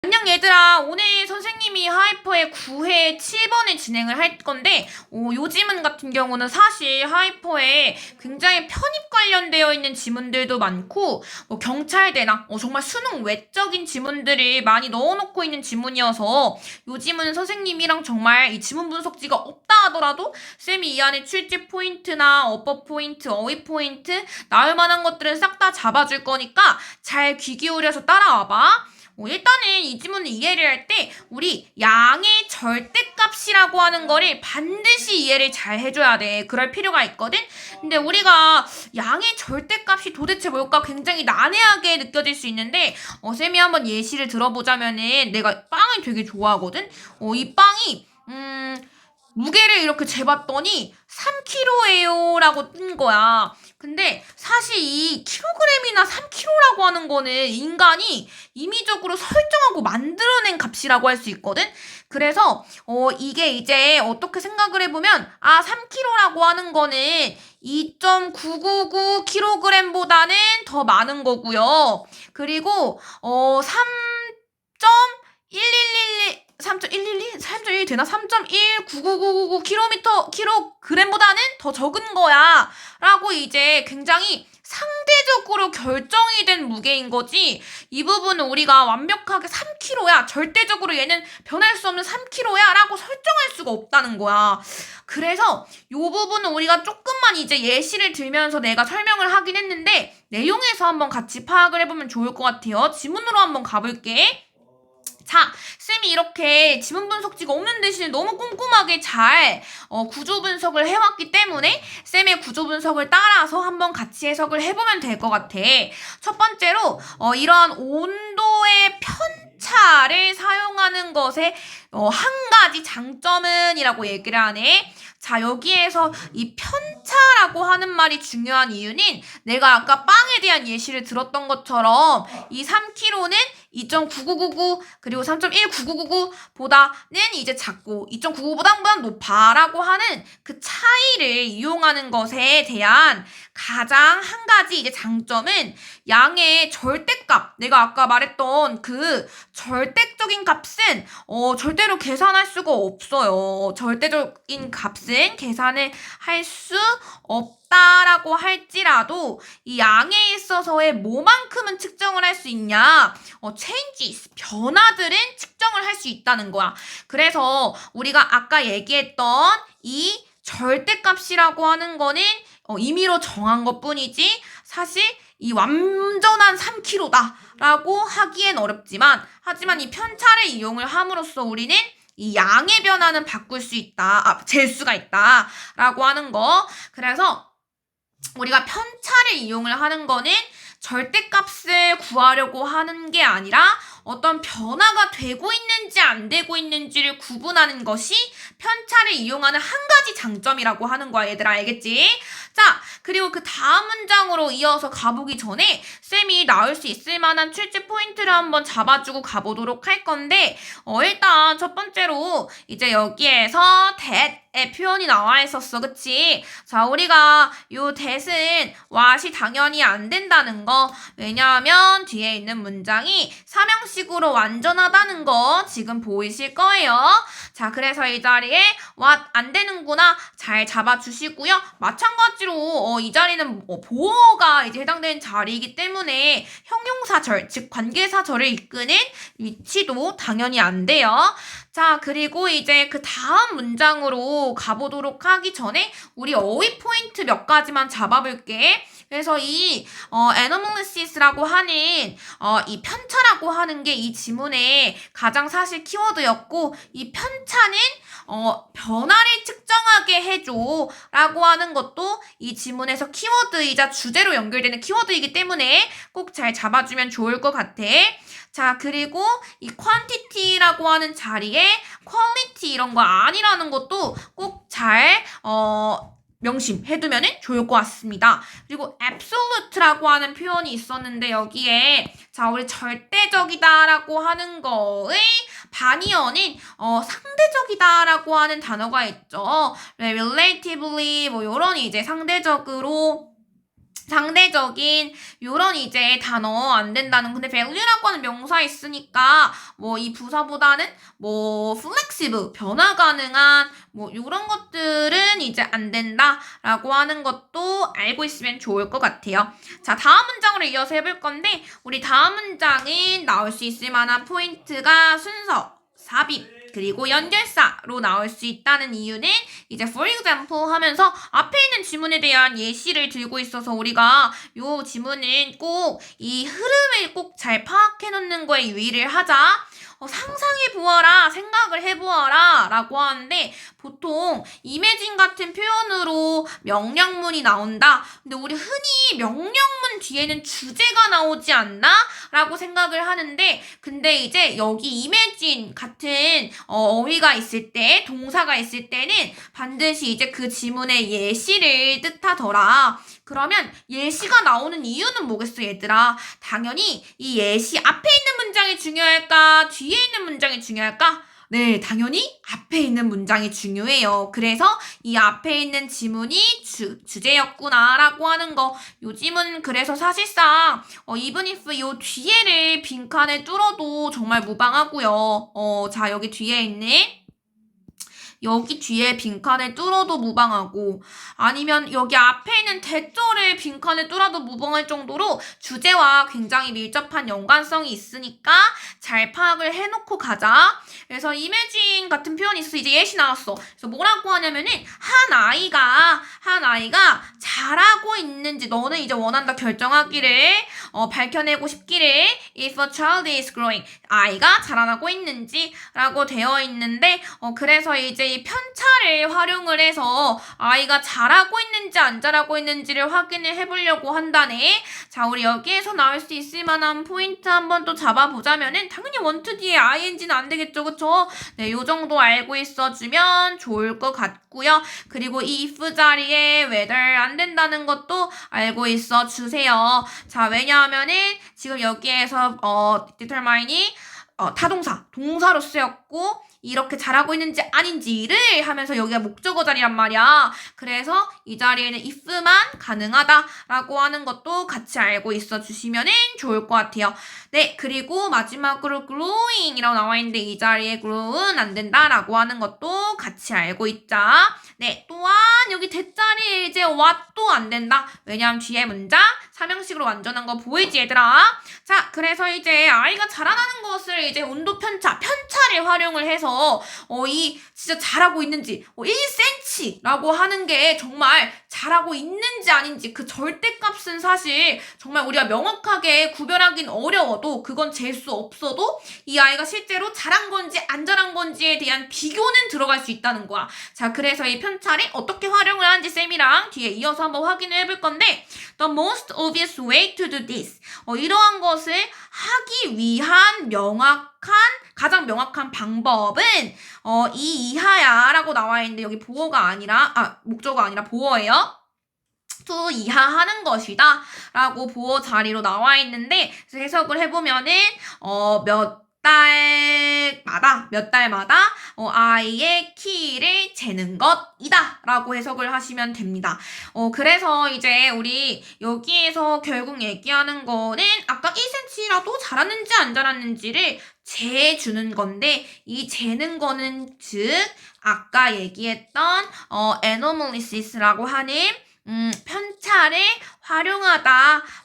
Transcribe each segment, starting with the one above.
안녕 얘들아. 오늘 선생님이 하이퍼의 9회 7번을 진행을 할 건데 요지문 같은 경우는 사실 하이퍼에 굉장히 편입 관련되어 있는 지문들도 많고 경찰대나 정말 수능 외적인 지문들을 많이 넣어놓고 있는 지문이어서 요지문 선생님이랑 정말 이 지문 분석지가 없다 하더라도 쌤이 이 안에 출제 포인트나 어법 포인트, 어휘 포인트 나올 만한 것들은 싹 다 잡아줄 거니까 잘 귀 기울여서 따라와봐. 일단은 이 지문을 이해를 할 때 우리 양의 절대값이라고 하는 거를 반드시 이해를 잘 해줘야 돼. 그럴 필요가 있거든. 근데 우리가 양의 절대값이 도대체 뭘까 굉장히 난해하게 느껴질 수 있는데 쌤이 한번 예시를 들어보자면은 내가 빵을 되게 좋아하거든. 이 빵이 무게를 이렇게 재봤더니 3kg예요 라고 뜬 거야. 근데 사실 이 킬로그램이나 3kg라고 하는 거는 인간이 임의적으로 설정하고 만들어낸 값이라고 할 수 있거든. 그래서 이게 이제 어떻게 생각을 해보면 3kg라고 하는 거는 2.999kg보다는 더 많은 거고요. 그리고 3.1 되나? 3.19999kg보다는 더 적은 거야. 라고 이제 굉장히 상대적으로 결정이 된 무게인 거지. 이 부분은 우리가 완벽하게 3kg야. 절대적으로 얘는 변할 수 없는 3kg야. 라고 설정할 수가 없다는 거야. 그래서 이 부분은 우리가 조금만 이제 예시를 들면서 내가 설명을 하긴 했는데 내용에서 한번 같이 파악을 해보면 좋을 것 같아요. 지문으로 한번 가볼게. 자, 쌤이 이렇게 지문 분석지가 없는 대신에 너무 꼼꼼하게 잘 구조 분석을 해왔기 때문에 쌤의 구조 분석을 따라서 한번 같이 해석을 해보면 될 것 같아. 첫 번째로 이러한 온도의 편차를 사용하는 것의 한 가지 장점은 이라고 얘기를 하네. 자, 여기에서 이 편차라고 하는 말이 중요한 이유는 내가 아까 빵에 대한 예시를 들었던 것처럼 이 3kg는 2.9999 그리고 3.19999보다는 이제 작고 2.99보다 높아라고 하는 그 차이를 이용하는 것에 대한 가장 한 가지 이제 장점은 양의 절대값, 내가 아까 말했던 그 절대적인 값은 절대로 계산할 수가 없어요. 절대적인 값은 계산을 할 수 없다라고 할지라도 이 양에 있어서의 뭐만큼은 측정을 할 수 있냐? changes, 변화들은 측정을 할 수 있다는 거야. 그래서 우리가 아까 얘기했던 이 절대값이라고 하는 거는 임의로 정한 것 뿐이지 사실 이 완전한 3kg다 라고 하기엔 어렵지만 하지만 이 편차를 이용을 함으로써 우리는 이 양의 변화는 바꿀 수 있다, 잴 수가 있다 라고 하는 거. 그래서 우리가 편차를 이용을 하는 거는 절대값을 구하려고 하는 게 아니라 어떤 변화가 되고 있는지 안 되고 있는지를 구분하는 것이 편차를 이용하는 한 가지 장점이라고 하는 거야. 얘들아, 알겠지? 자, 그리고 그 다음 문장으로 이어서 가보기 전에 쌤이 나올 수 있을 만한 출제 포인트를 한번 잡아주고 가보도록 할 건데 일단 첫 번째로 이제 여기에서 that의 표현이 나와 있었어. 그치? 자, 우리가 요 that은 what이 당연히 안 된다는 거. 왜냐하면 뒤에 있는 문장이 사명식으로 완전하다는 거 지금 보이실 거예요. 자, 그래서 이 자리에 what 안 되는구나 잘 잡아주시고요. 마찬가지로 이 자리는 보어가 이제 해당되는 자리이기 때문에 형용사절, 즉 관계사절을 이끄는 위치도 당연히 안 돼요. 자, 그리고 이제 그 다음 문장으로 가보도록 하기 전에 우리 어휘 포인트 몇 가지만 잡아볼게. 그래서 이 anomalisis라고 하는 이 편차라고 하는 게 이 지문의 가장 사실 키워드였고 이 편차는 변화를 측정하게 해줘 라고 하는 것도 이 지문에서 키워드이자 주제로 연결되는 키워드이기 때문에 꼭 잘 잡아주면 좋을 것 같아. 자, 그리고 이 quantity라고 하는 자리에 quality 이런 거 아니라는 것도 꼭 잘 명심해두면 좋을 것 같습니다. 그리고 absolute라고 하는 표현이 있었는데 여기에 자, 우리 절대적이다라고 하는 거의 반이어는 상대적이다라고 하는 단어가 있죠. relatively 뭐 요런 이제 상대적으로 상대적인 요런 이제 단어 안 된다는. 근데 value라고 하는 명사 있으니까 뭐 이 부사보다는 뭐 flexible 변화 가능한 뭐 요런 것들은 이제 안 된다라고 하는 것도 알고 있으면 좋을 것 같아요. 자, 다음 문장으로 이어서 해볼 건데 우리 다음 문장은 나올 수 있을 만한 포인트가 순서, 삽입, 그리고 연결사로 나올 수 있다는 이유는 이제 for example 하면서 앞에 있는 지문에 대한 예시를 들고 있어서 우리가 요 지문은 꼭 이 흐름을 꼭 잘 파악해 놓는 거에 유의를 하자. 상상해 보아라, 생각을 해 보아라 라고 하는데 보통 이매진 같은 표현으로 명령문이 나온다. 근데 우리 흔히 명령문 뒤에는 주제가 나오지 않나? 라고 생각을 하는데 근데 이제 여기 이매진 같은 어휘가 있을 때, 동사가 있을 때는 반드시 이제 그 지문의 예시를 뜻하더라. 그러면 예시가 나오는 이유는 뭐겠어, 얘들아? 당연히 이 예시 앞에 있는 문장이 중요할까? 뒤에 있는 문장이 중요할까? 네, 당연히 앞에 있는 문장이 중요해요. 그래서 이 앞에 있는 지문이 주제였구나라고 하는 거. 요 지문 그래서 사실상 even if 요 뒤에를 빈칸을 뚫어도 정말 무방하고요. 자, 여기 뒤에 있는 여기 뒤에 빈칸을 뚫어도 무방하고 아니면 여기 앞에 있는 대절을 빈칸을 뚫어도 무방할 정도로 주제와 굉장히 밀접한 연관성이 있으니까 잘 파악을 해놓고 가자. 그래서 이매진 같은 표현이 있어서 이제 예시 나왔어. 그래서 뭐라고 하냐면은 한 아이가 잘하고 있는지 너는 이제 원한다 결정하기를 밝혀내고 싶기를 if a child is growing 아이가 자라나고 있는지 라고 되어 있는데 그래서 이제 이 편차를 활용을 해서 아이가 잘하고 있는지 안 잘하고 있는지를 확인을 해보려고 한다네. 자, 우리 여기에서 나올 수 있을 만한 포인트 한번 또 잡아보자면은 당연히 원투 뒤에 ing는 안 되겠죠, 그쵸? 네, 요 정도 알고 있어주면 좋을 것 같고요. 그리고 이 if 자리에 whether 안 된다는 것도 알고 있어주세요. 자, 왜냐하면은 지금 여기에서 determine이 타동사, 동사로 쓰였고 이렇게 잘하고 있는지 아닌지를 하면서 여기가 목적어 자리란 말이야. 그래서 이 자리에는 if만 가능하다라고 하는 것도 같이 알고 있어 주시면 좋을 것 같아요. 네, 그리고 마지막으로 growing이라고 나와 있는데 이 자리에 grow는 안 된다라고 하는 것도 같이 알고 있자. 네, 또한 여기 대자리에 이제 what도 안 된다. 왜냐하면 뒤에 문장 삼형식으로 완전한 거 보이지, 얘들아? 자, 그래서 이제 아이가 자라나는 것을 이제 온도 편차를 활용을 해서 이 진짜 잘하고 있는지 1cm라고 하는 게 정말 잘하고 있는지 아닌지 그 절대값은 사실 정말 우리가 명확하게 구별하긴 어려워도 그건 잴 수 없어도 이 아이가 실제로 잘한 건지 안 잘한 건지에 대한 비교는 들어갈 수 있다는 거야. 자, 그래서 이 편차를 어떻게 활용을 하는지 쌤이랑 뒤에 이어서 한번 확인을 해볼 건데 The most obvious way to do this 이러한 것을 하기 위한 가장 명확한 방법은 이 이하야 라고 나와 있는데 여기 목적어가 아니라 보어예요. to 이하하는 것이다 라고 보어 자리로 나와 있는데 그래서 해석을 해보면은 몇 달마다 아이의 키를 재는 것이다 라고 해석을 하시면 됩니다. 그래서 이제 우리 여기에서 결국 얘기하는 거는 아까 1cm라도 자랐는지 안 자랐는지를 재주는 건데 이 재는 거는 즉 아까 얘기했던 anomalisis라고 하는 편차를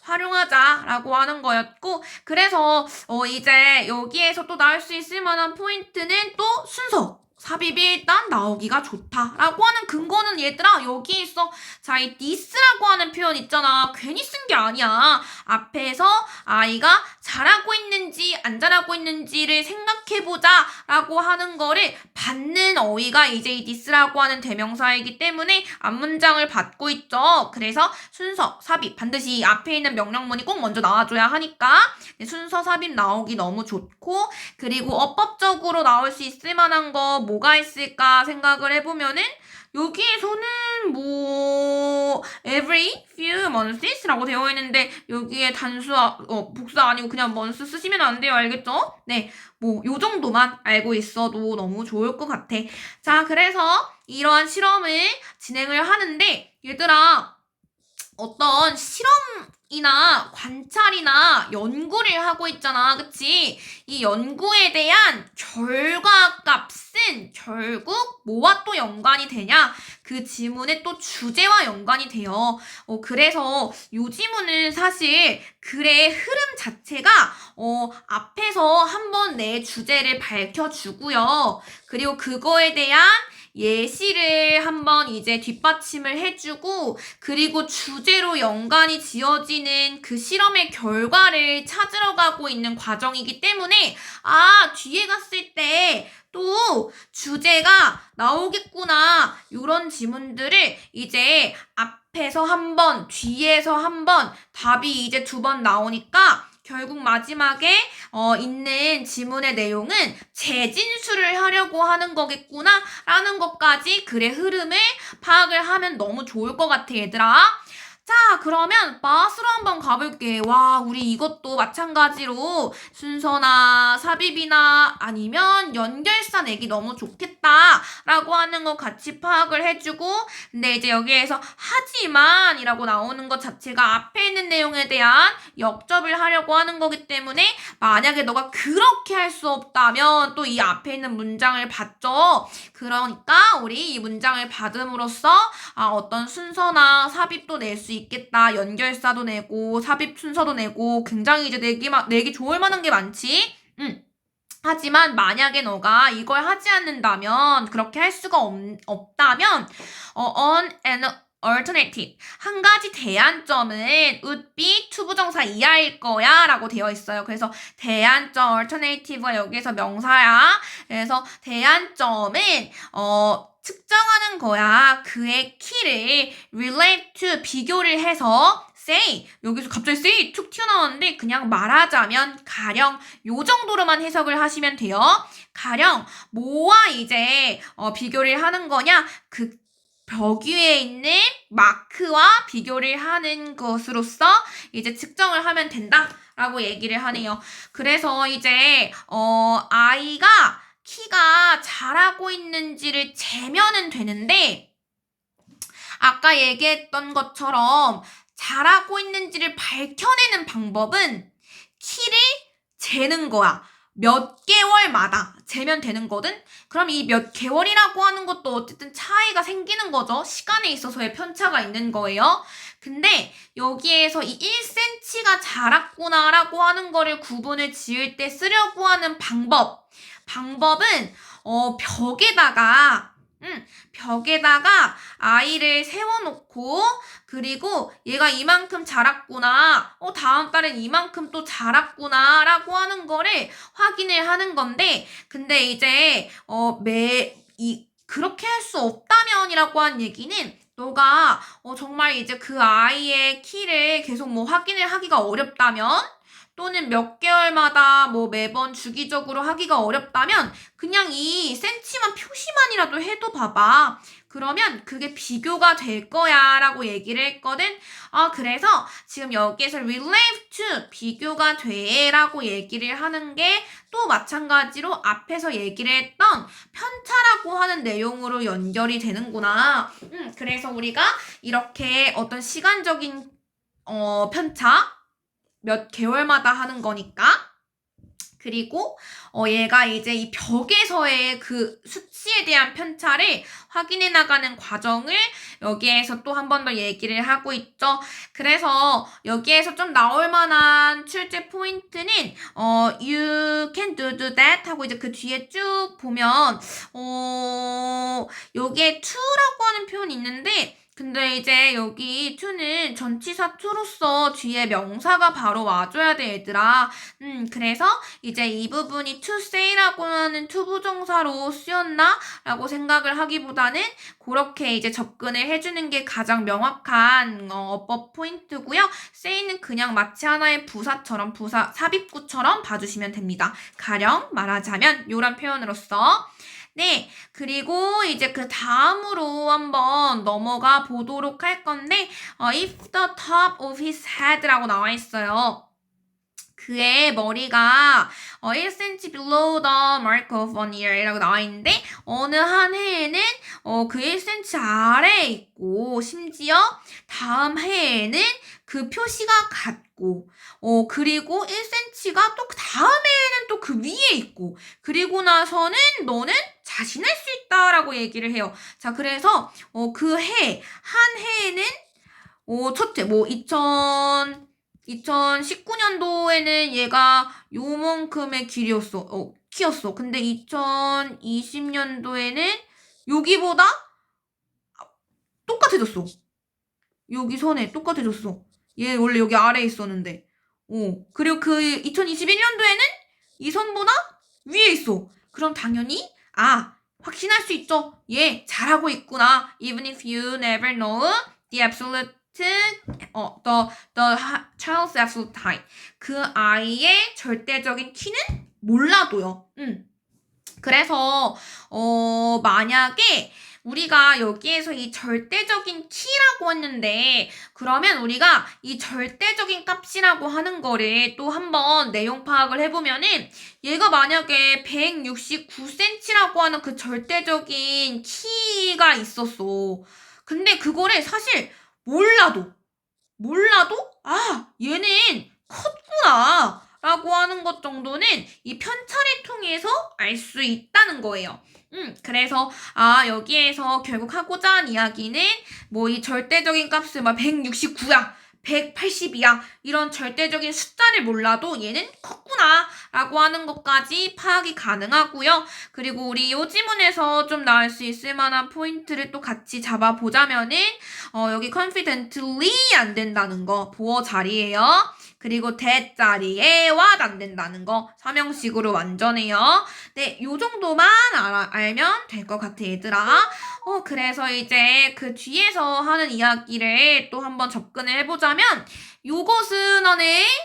활용하자라고 하는 거였고 그래서 이제 여기에서 또 나올 수 있을 만한 포인트는 또 순서 삽입이 일단 나오기가 좋다라고 하는 근거는 얘들아 여기 있어. 자, 이 this라고 하는 표현 있잖아. 괜히 쓴 게 아니야. 앞에서 아이가 잘하고 있는지 안 잘하고 있는지를 생각해보자 라고 하는 거를 받는 어휘가 이제 이 this라고 하는 대명사이기 때문에 앞문장을 받고 있죠. 그래서 순서, 삽입 반드시 앞에 있는 명령문이 꼭 먼저 나와줘야 하니까 순서, 삽입 나오기 너무 좋고 그리고 어법적으로 나올 수 있을 만한 거 뭐가 있을까 생각을 해보면은 여기에서는 every few months라고 되어 있는데 여기에 복수 아니고 그냥 months 쓰시면 안 돼요. 알겠죠? 네, 요 정도만 알고 있어도 너무 좋을 것 같아. 자, 그래서 이러한 실험을 진행을 하는데 얘들아 어떤 실험이나 관찰이나 연구를 하고 있잖아. 그치? 이 연구에 대한 결과값은 결국 뭐와 또 연관이 되냐? 그 지문의 또 주제와 연관이 돼요. 그래서 요 지문은 사실 글의 흐름 자체가 앞에서 한번 내 주제를 밝혀주고요. 그리고 그거에 대한 예시를 한번 이제 뒷받침을 해주고 그리고 주제로 연관이 지어지는 그 실험의 결과를 찾으러 가고 있는 과정이기 때문에 뒤에 갔을 때 또 주제가 나오겠구나 이런 지문들을 이제 앞에서 한 번, 뒤에서 한 번, 답이 이제 2번 나오니까 결국 마지막에 있는 지문의 내용은 재진술을 하려고 하는 거겠구나 라는 것까지 글의 흐름을 파악을 하면 너무 좋을 것 같아 얘들아. 자, 그러면 맛으로 한번 가볼게. 와, 우리 이것도 마찬가지로 순서나 삽입이나 아니면 연결사 내기 너무 좋겠다 라고 하는 거 같이 파악을 해주고 근데 이제 여기에서 하지만 이라고 나오는 것 자체가 앞에 있는 내용에 대한 역접을 하려고 하는 거기 때문에 만약에 너가 그렇게 할 수 없다면 또 이 앞에 있는 문장을 받죠. 그러니까 우리 이 문장을 받음으로써 어떤 순서나 삽입도 낼 수 있겠다. 연결사도 내고 삽입 순서도 내고 굉장히 이제 내기 좋을 만한 게 많지. 하지만 만약에 너가 이걸 하지 않는다면 그렇게 할 수가 없다면 on an alternative 한 가지 대안점은 would be 투부정사 이하일 거야 라고 되어 있어요. 그래서 대안점 alternative가 여기에서 명사야. 그래서 대안점은 측정하는 거야. 그의 키를 relate to 비교를 해서 say 여기서 갑자기 say 툭 튀어나왔는데 그냥 말하자면 가령 요 정도로만 해석을 하시면 돼요. 가령 뭐와 이제 비교를 하는 거냐? 그 벽 위에 있는 마크와 비교를 하는 것으로서 이제 측정을 하면 된다라고 얘기를 하네요. 그래서 이제 아이가 키가 자라고 있는지를 재면은 되는데 아까 얘기했던 것처럼 자라고 있는지를 밝혀내는 방법은 키를 재는 거야. 몇 개월마다 재면 되는 거든? 그럼 이 몇 개월이라고 하는 것도 어쨌든 차이가 생기는 거죠. 시간에 있어서의 편차가 있는 거예요. 근데 여기에서 이 1cm가 자랐구나라고 하는 거를 구분을 지을 때 쓰려고 하는 방법은 벽에다가 아이를 세워놓고 그리고 얘가 이만큼 자랐구나 다음 달엔 이만큼 또 자랐구나 라고 하는 거를 확인을 하는 건데 근데 이제 그렇게 할 수 없다면이라고 한 얘기는 너가 정말 이제 그 아이의 키를 계속 확인을 하기가 어렵다면 또는 몇 개월마다 매번 주기적으로 하기가 어렵다면 그냥 이 센치만 표시만이라도 해도 봐봐. 그러면 그게 비교가 될 거야 라고 얘기를 했거든. 그래서 지금 여기에서 relate to 비교가 돼 라고 얘기를 하는 게 또 마찬가지로 앞에서 얘기를 했던 편차라고 하는 내용으로 연결이 되는구나. 그래서 우리가 이렇게 어떤 시간적인 편차 몇 개월마다 하는 거니까 그리고 얘가 이제 이 벽에서의 그 수치에 대한 편차를 확인해 나가는 과정을 여기에서 또 한 번 더 얘기를 하고 있죠. 그래서 여기에서 좀 나올 만한 출제 포인트는 you can do that 하고 이제 그 뒤에 쭉 보면 여기에 to라고 하는 표현이 있는데 근데 이제 여기 to는 전치사 to로서 뒤에 명사가 바로 와줘야 돼 얘들아. 그래서 이제 이 부분이 to say라고 하는 투부정사로 쓰였나? 라고 생각을 하기보다는 그렇게 이제 접근을 해주는 게 가장 명확한 어법 포인트고요. say는 그냥 마치 하나의 부사처럼 삽입구처럼 봐주시면 됩니다. 가령 말하자면 이런 표현으로서 네, 그리고 이제 그 다음으로 한번 넘어가 보도록 할 건데 if the top of his head라고 나와 있어요. 그의 머리가 1cm below the mark of 1 year 이라고 나와 있는데 어느 한 해에는 그 1cm 아래에 있고 심지어 다음 해에는 그 표시가 같고 그리고 1cm가 또 다음 해에는 또 그 위에 있고 그리고 나서는 너는 자신할 수 있다라고 얘기를 해요. 자, 그래서 그 한 해에는 첫째, 2019년도에는 얘가 요만큼의 키였어. 근데 2020년도에는 여기보다 똑같아졌어. 여기 선에 똑같아졌어. 얘 원래 여기 아래에 있었는데. 그리고 그 2021년도에는 이 선보다 위에 있어. 그럼 당연히, 확신할 수 있죠. 얘 잘하고 있구나. Even if you never know the absolute the child's absolute height. 그 아이의 절대적인 키는 몰라도요. 그래서 만약에 우리가 여기에서 이 절대적인 키라고 했는데 그러면 우리가 이 절대적인 값이라고 하는 거를 또 한번 내용 파악을 해보면은 얘가 만약에 169cm라고 하는 그 절대적인 키가 있었어. 근데 그거를 사실 몰라도 얘는 컸구나 라고 하는 것 정도는 이 편차를 통해서 알 수 있다는 거예요. 그래서 여기에서 결국 하고자 한 이야기는 이 절대적인 값을 169야 180이야 이런 절대적인 숫자를 몰라도 얘는 컸구나 라고 하는 것까지 파악이 가능하고요. 그리고 우리 요 지문에서 좀 나올 수 있을 만한 포인트를 또 같이 잡아보자면은 여기 confidently 안 된다는 거 보어 자리예요. 그리고 that 자리에 what 안 된다는 거 서명식으로 완전해요. 네, 요 정도만 알면 될 것 같아 얘들아. 그래서 이제 그 뒤에서 하는 이야기를 또 한번 접근을 해보자면 요것은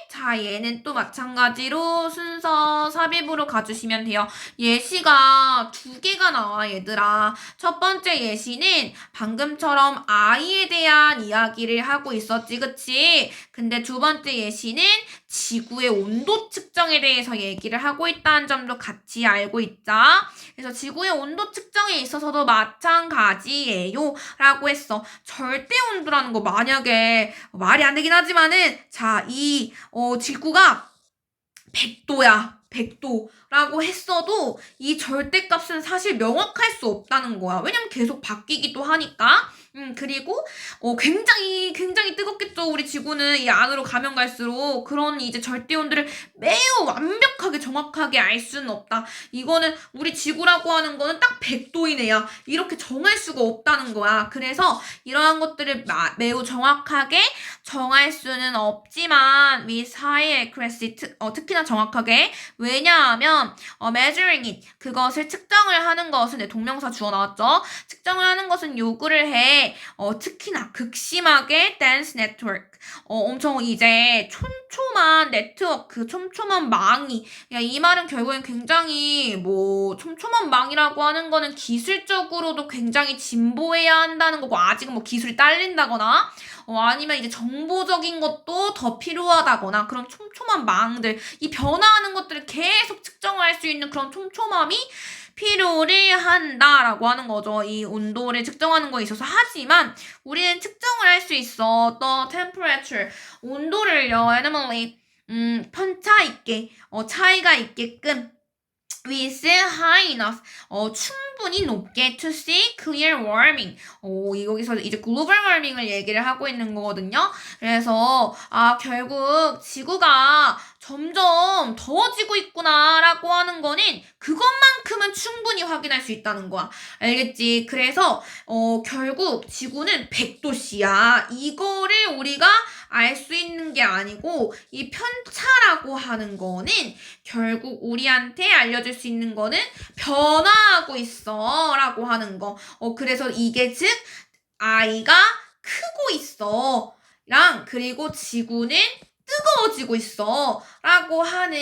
자, 얘는 또 마찬가지로 순서 삽입으로 가주시면 돼요. 예시가 2개가 나와, 얘들아. 첫 번째 예시는 방금처럼 아이에 대한 이야기를 하고 있었지, 그치? 근데 두 번째 예시는 지구의 온도 측정에 대해서 얘기를 하고 있다는 점도 같이 알고 있자. 그래서 지구의 온도 측정에 있어서도 마찬가지예요 라고 했어. 절대 온도라는 거 만약에 말이 안 되긴 하지만은 자, 지구가 100도야. 100도라고 했어도 이 절대값은 사실 명확할 수 없다는 거야. 왜냐면 계속 바뀌기도 하니까. 그리고 굉장히 뜨겁겠죠. 우리 지구는 이 안으로 가면 갈수록 그런 이제 절대 온도를 매우 완벽하게 정확하게 알 수는 없다. 이거는 우리 지구라고 하는 거는 딱 100도이네야. 이렇게 정할 수가 없다는 거야. 그래서 이러한 것들을 매우 정확하게 정할 수는 없지만 with high accuracy 특히나 정확하게 왜냐하면 measuring it 그것을 측정을 하는 것은 동명사 주어 나왔죠. 측정을 하는 것은 요구를 해. 특히나 극심하게 dense network 엄청 이제 촘촘한 네트워크, 촘촘한 망이 이 말은 결국엔 굉장히 촘촘한 망이라고 하는 거는 기술적으로도 굉장히 진보해야 한다는 거고 아직은 기술이 딸린다거나 아니면 이제 정보적인 것도 더 필요하다거나 그런 촘촘한 망들 이 변화하는 것들을 계속 측정할 수 있는 그런 촘촘함이 필요를 한다라고 하는 거죠. 이 온도를 측정하는 거에 있어서. 하지만 우리는 측정을 할 수 있어. 또 temperature 온도를요. anomaly 편차 있게 차이가 있게끔 with high enough 충분히 높게 to see clear warming 여기서 이제 global warming을 얘기를 하고 있는 거거든요. 그래서 결국 지구가 점점 더워지고 있구나 라고 하는 거는 그것만큼은 충분히 확인할 수 있다는 거야. 알겠지? 그래서 결국 지구는 100도씨야. 이거를 우리가 알 수 있는 게 아니고 이 편차라고 하는 거는 결국 우리한테 알려줄 수 있는 거는 변화하고 있어 라고 하는 거. 그래서 이게 즉 아이가 크고 있어 랑 그리고 지구는 뜨거워지고 있어 라고 하는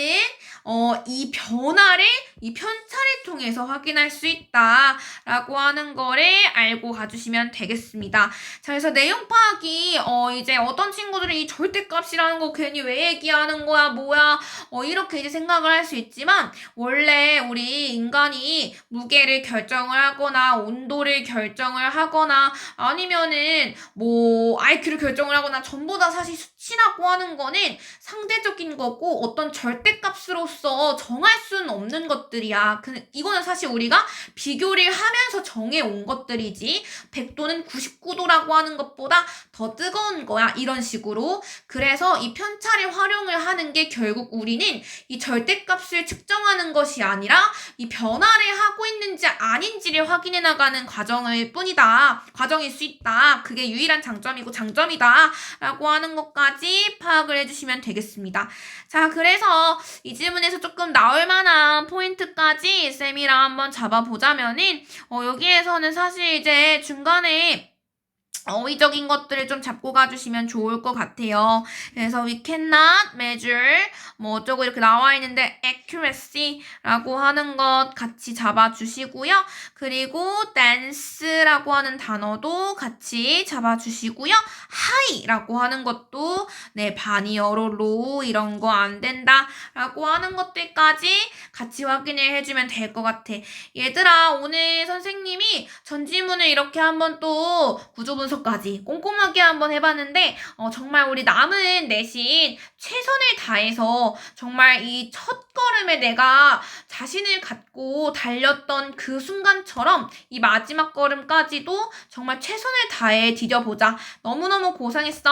이 변화를 이 편차를 통해서 확인할 수 있다라고 하는 거를 알고 가주시면 되겠습니다. 자, 그래서 내용 파악이 이제 어떤 친구들은 이 절대값이라는 거 괜히 왜 얘기하는 거야, 뭐야, 이렇게 이제 생각을 할 수 있지만 원래 우리 인간이 무게를 결정을 하거나 온도를 결정을 하거나 아니면은 뭐 IQ를 결정을 하거나 전부 다 사실 수치라고 하는 거는 상대적인 거고 어떤 절대값으로서 정할 수는 없는 것들이야. 이거는 사실 우리가 비교를 하면서 정해온 것들이지 100도는 99도라고 하는 것보다 더 뜨거운 거야. 이런 식으로. 그래서 이 편차를 활용을 하는 게 결국 우리는 이 절대값을 측정하는 것이 아니라 이 변화를 하고 있는지 아닌지를 확인해 나가는 과정일 수 있다. 그게 유일한 장점이고 장점이다 라고 하는 것까지 파악을 해주시면 되겠습니다. 자, 그래서 이 질문에서 조금 나올 만한 포인트까지 쌤이랑 한번 잡아보자면은 여기에서는 사실 이제 중간에 어휘적인 것들을 좀 잡고 가주시면 좋을 것 같아요. 그래서 we cannot measure 뭐 어쩌고 이렇게 나와 있는데 accuracy라고 하는 것 같이 잡아주시고요. 그리고 dance라고 하는 단어도 같이 잡아주시고요. high라고 하는 것도 네 반이어로 low 이런 거 안 된다라고 하는 것들까지 같이 확인을 해주면 될 것 같아. 얘들아, 오늘 선생님이 전지문을 이렇게 한번 또 구조분석까지 꼼꼼하게 한번 해봤는데 정말 우리 남은 내신 최선을 다해서 정말 이 첫걸음에 내가 자신을 갖고 달렸던 그 순간처럼 이 마지막 걸음까지도 정말 최선을 다해 디뎌보자. 너무너무 고생했어.